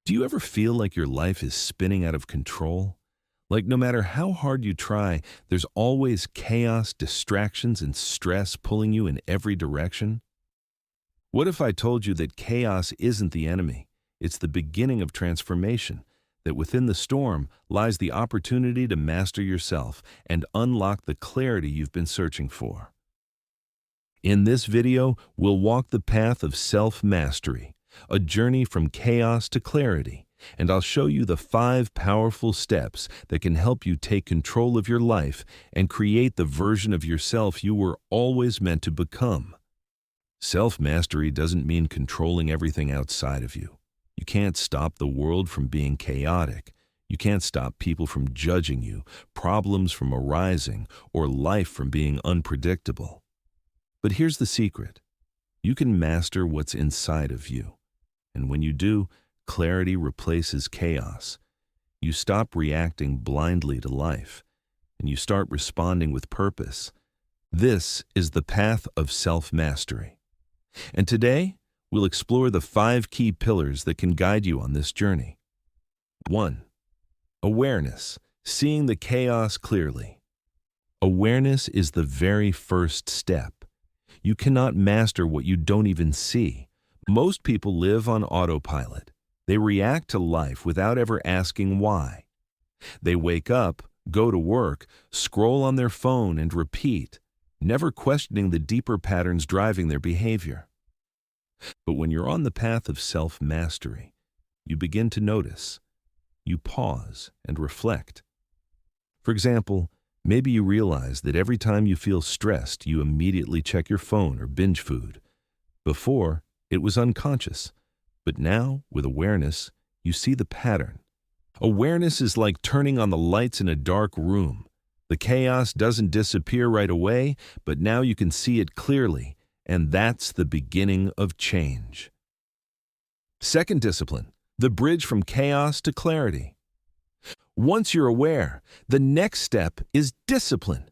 Do you ever feel like your life is spinning out of control? Like no matter how hard you try, there's always chaos, distractions, and stress pulling you in every direction? What if I told you that chaos isn't the enemy? It's the beginning of transformation, that within the storm lies the opportunity to master yourself and unlock the clarity you've been searching for. In this video, we'll walk the path of self-mastery, a journey from chaos to clarity, and I'll show you the 5 powerful steps that can help you take control of your life and create the version of yourself you were always meant to become. Self-mastery doesn't mean controlling everything outside of you. You can't stop the world from being chaotic. You can't stop people from judging you, problems from arising, or life from being unpredictable. But here's the secret. You can master what's inside of you. And when you do, clarity replaces chaos. You stop reacting blindly to life, and you start responding with purpose. This is the path of self-mastery. And today, we'll explore the 5 key pillars that can guide you on this journey. 1. Awareness, seeing the chaos clearly. Awareness is the very first step. You cannot master what you don't even see. Most people live on autopilot. They react to life without ever asking why. They wake up, go to work, scroll on their phone, and repeat, never questioning the deeper patterns driving their behavior. But when you're on the path of self-mastery, you begin to notice. You pause and reflect. For example, maybe you realize that every time you feel stressed, you immediately check your phone or binge food. Before, it was unconscious, but now, with awareness, you see the pattern. Awareness is like turning on the lights in a dark room. The chaos doesn't disappear right away, but now you can see it clearly, and that's the beginning of change. Second discipline, the bridge from chaos to clarity. Once you're aware, the next step is discipline.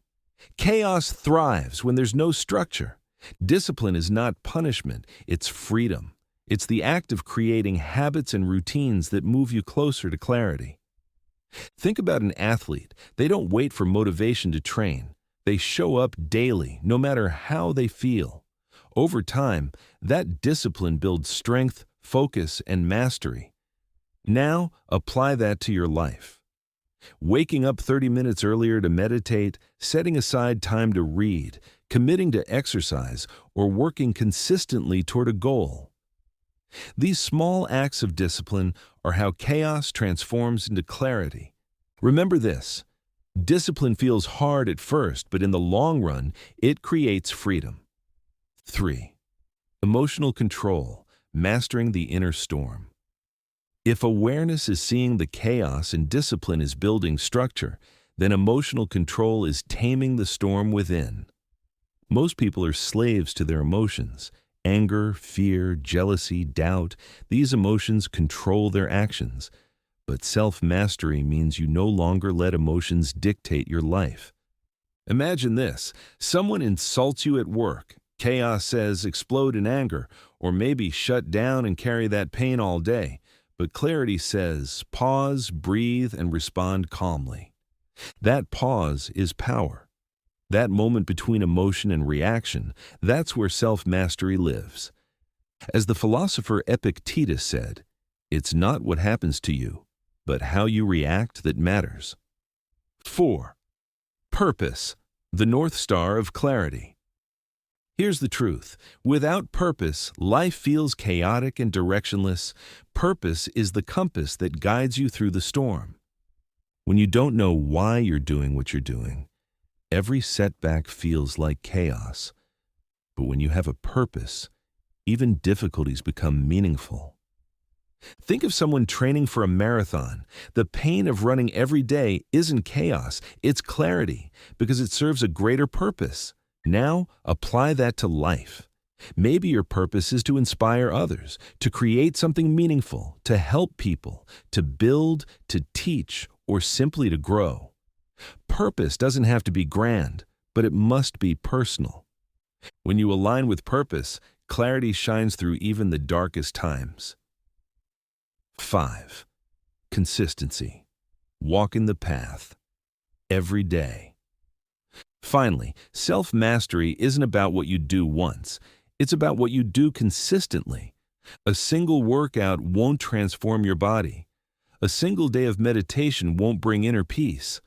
Chaos thrives when there's no structure. Discipline is not punishment, it's freedom. It's the act of creating habits and routines that move you closer to clarity. Think about an athlete. They don't wait for motivation to train. They show up daily, no matter how they feel. Over time, that discipline builds strength, focus, and mastery. Now, apply that to your life. Waking up 30 minutes earlier to meditate, setting aside time to read, committing to exercise, or working consistently toward a goal. These small acts of discipline are how chaos transforms into clarity. Remember this, discipline feels hard at first, but in the long run, it creates freedom. 3. Emotional control, mastering the inner storm. If awareness is seeing the chaos and discipline is building structure, then emotional control is taming the storm within. Most people are slaves to their emotions. Anger, fear, jealousy, doubt, these emotions control their actions. But self-mastery means you no longer let emotions dictate your life. Imagine this, someone insults you at work. Chaos says explode in anger, or maybe shut down and carry that pain all day. But clarity says pause, breathe, and respond calmly. That pause is power. That moment between emotion and reaction, that's where self-mastery lives. As the philosopher Epictetus said, it's not what happens to you, but how you react that matters. 4. Purpose, the North Star of clarity. Here's the truth. Without purpose, life feels chaotic and directionless. Purpose is the compass that guides you through the storm. When you don't know why you're doing what you're doing, every setback feels like chaos. But when you have a purpose, even difficulties become meaningful. Think of someone training for a marathon. The pain of running every day isn't chaos, it's clarity, because it serves a greater purpose. Now, apply that to life. Maybe your purpose is to inspire others, to create something meaningful, to help people, to build, to teach, or simply to grow. Purpose doesn't have to be grand, but it must be personal. When you align with purpose, clarity shines through even the darkest times. 5. Consistency. Walking the path. Every day. Finally, self-mastery isn't about what you do once. It's about what you do consistently. A single workout won't transform your body. A single day of meditation won't bring inner peace.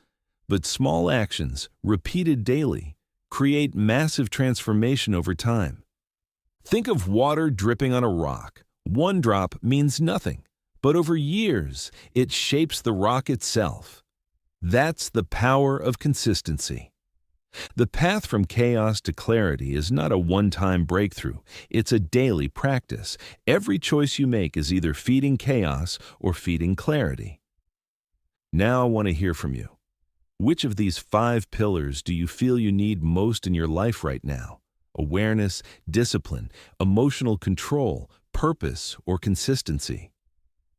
But small actions, repeated daily, create massive transformation over time. Think of water dripping on a rock. One drop means nothing, but over years, it shapes the rock itself. That's the power of consistency. The path from chaos to clarity is not a one-time breakthrough. It's a daily practice. Every choice you make is either feeding chaos or feeding clarity. Now I want to hear from you. Which of these 5 pillars do you feel you need most in your life right now? Awareness, discipline, emotional control, purpose, or consistency?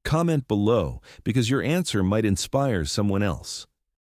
Comment below because your answer might inspire someone else.